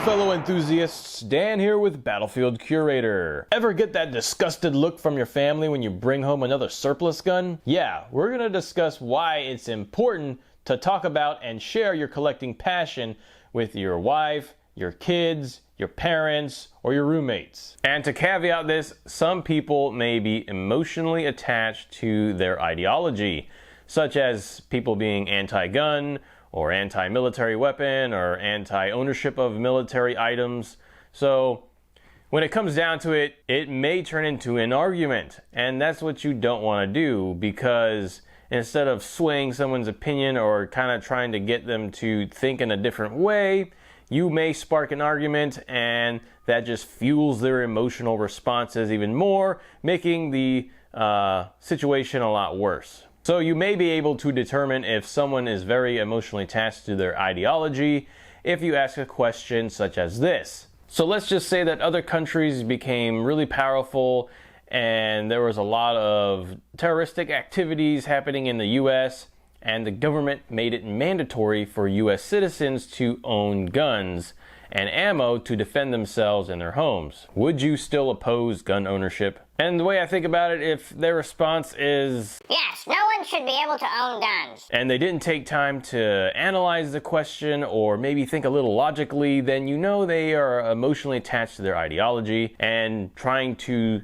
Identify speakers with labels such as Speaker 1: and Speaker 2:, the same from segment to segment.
Speaker 1: fellow enthusiasts, Dan here with Battlefield Curator. Ever get that disgusted look from your family when you bring home another surplus gun? Yeah, we're gonna discuss why it's important to talk about and share your collecting passion with your wife, your kids, your parents, or your roommates. And to caveat this, some people may be emotionally attached to their ideology, such as people being anti-gun, or anti-military weapon, or anti-ownership of military items. So when it comes down to it, it may turn into an argument, and that's what you don't want to do, because instead of swaying someone's opinion or kind of trying to get them to think in a different way, you may spark an argument, and that just fuels their emotional responses even more, making the situation a lot worse. So you may be able to determine if someone is very emotionally attached to their ideology if you ask a question such as this. So let's just say that other countries became really powerful and there was a lot of terroristic activities happening in the US, and the government made it mandatory for US citizens to own guns and ammo to defend themselves and their homes. Would you still oppose gun ownership? And the way I think about it, if their response is
Speaker 2: yes, no one should be able to own guns,
Speaker 1: and they didn't take time to analyze the question or maybe think a little logically, then you know they are emotionally attached to their ideology, and trying to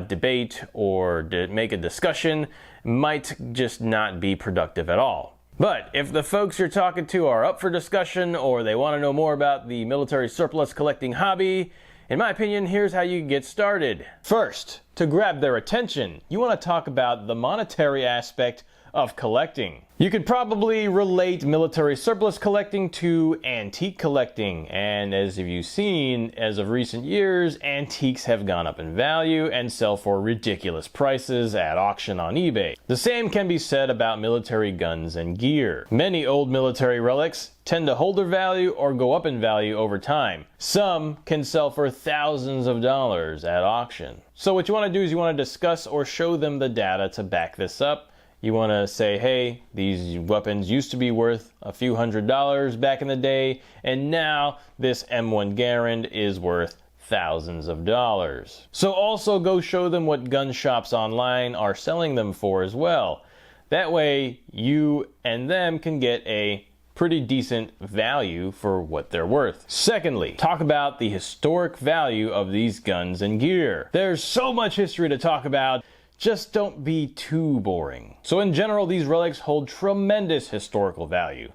Speaker 1: debate or make a discussion might just not be productive at all. But if the folks you're talking to are up for discussion, or they want to know more about the military surplus collecting hobby, in my opinion, here's how you get started. First, to grab their attention, you want to talk about the monetary aspect of collecting. You could probably relate military surplus collecting to antique collecting, and as you've seen, as of recent years, antiques have gone up in value and sell for ridiculous prices at auction on eBay. The same can be said about military guns and gear. Many old military relics tend to hold their value or go up in value over time. Some can sell for thousands of dollars at auction. So what you want to do is you want to discuss or show them the data to back this up. You want to say, hey, these weapons used to be worth a few $100s back in the day, and now this M1 Garand is worth thousands of dollars. So also go show them what gun shops online are selling them for as well. That way you and them can get a pretty decent value for what they're worth. Secondly, talk about the historic value of these guns and gear. There's so much history to talk about. Just don't be too boring. So in general, these relics hold tremendous historical value.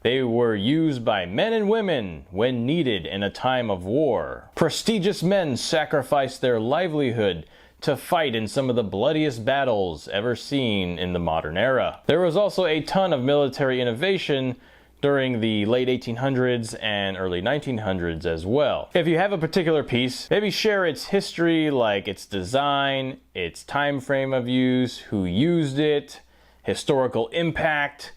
Speaker 1: They were used by men and women when needed in a time of war. Prestigious men sacrificed their livelihood to fight in some of the bloodiest battles ever seen in the modern era. There was also a ton of military innovation during the late 1800s and early 1900s as well. If you have a particular piece, maybe share its history, like its design, its time frame of use, who used it, historical impact,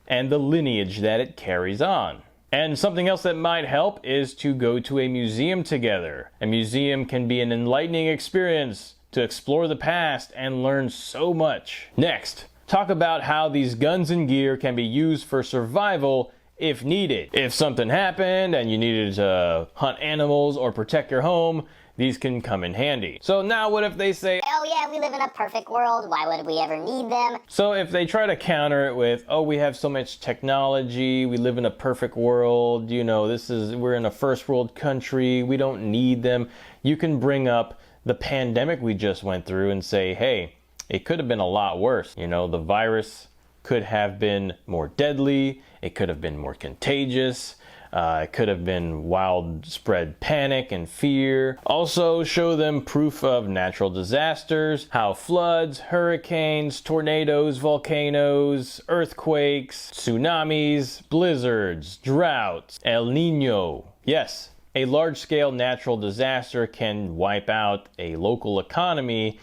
Speaker 1: and the lineage that it carries on. And something else that might help is to go to a museum together. A museum can be an enlightening experience to explore the past and learn so much. Next, talk about how these guns and gear can be used for survival if needed. If something happened and you needed to hunt animals or protect your home, these can come in handy. So now what if they say,
Speaker 2: oh yeah, we live in a perfect world, why would we ever need them?
Speaker 1: So if they try to counter it with, oh, we have so much technology, we live in a perfect world, you know, we're in a first world country, we don't need them. You can bring up the pandemic we just went through and say, hey, it could have been a lot worse. You know, the virus could have been more deadly, it could have been more contagious, it could have been widespread panic and fear. Also show them proof of natural disasters, how floods, hurricanes, tornadoes, volcanoes, earthquakes, tsunamis, blizzards, droughts, El Nino. Yes, a large-scale natural disaster can wipe out a local economy,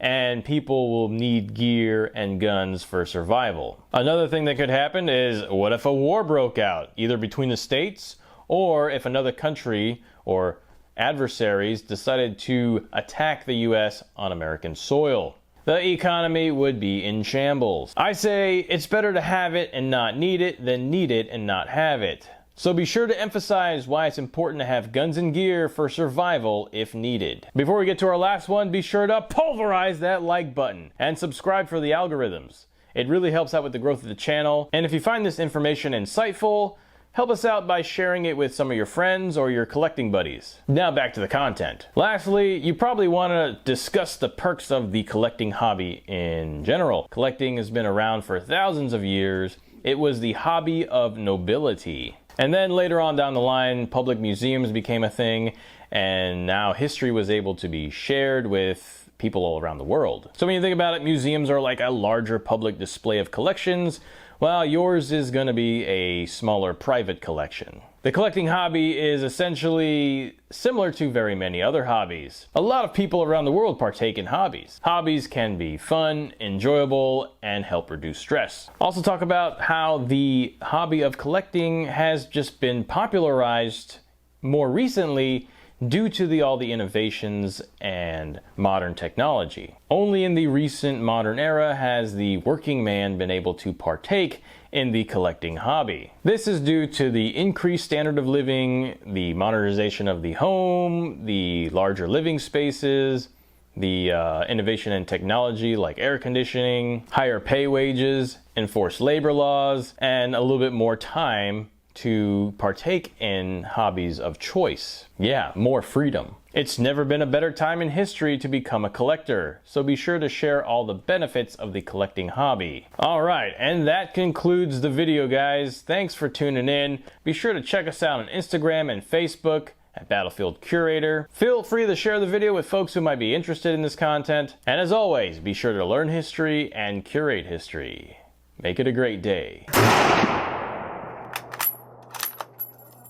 Speaker 1: and people will need gear and guns for survival. Another thing that could happen is, what if a war broke out, either between the states, or if another country or adversaries decided to attack the US on American soil? The economy would be in shambles. I say it's better to have it and not need it than need it and not have it. So be sure to emphasize why it's important to have guns and gear for survival if needed. Before we get to our last one, be sure to pulverize that like button and subscribe for the algorithms. It really helps out with the growth of the channel. And if you find this information insightful, help us out by sharing it with some of your friends or your collecting buddies. Now back to the content. Lastly, you probably want to discuss the perks of the collecting hobby in general. Collecting has been around for thousands of years. It was the hobby of nobility. And then later on down the line, public museums became a thing, and now history was able to be shared with people all around the world. So when you think about it, museums are like a larger public display of collections, while yours is going to be a smaller private collection. The collecting hobby is essentially similar to very many other hobbies. A lot of people around the world partake in hobbies. Hobbies can be fun, enjoyable, and help reduce stress. Also talk about how the hobby of collecting has just been popularized more recently due to all the innovations and modern technology. Only in the recent modern era has the working man been able to partake in the collecting hobby. This is due to the increased standard of living, the modernization of the home, the larger living spaces, the innovation in technology like air conditioning, higher pay wages, enforced labor laws, and a little bit more time to partake in hobbies of choice. Yeah, more freedom. It's never been a better time in history to become a collector, so be sure to share all the benefits of the collecting hobby. Alright, and that concludes the video, guys. Thanks for tuning in. Be sure to check us out on Instagram and Facebook at Battlefield Curator. Feel free to share the video with folks who might be interested in this content. And as always, be sure to learn history and curate history. Make it a great day.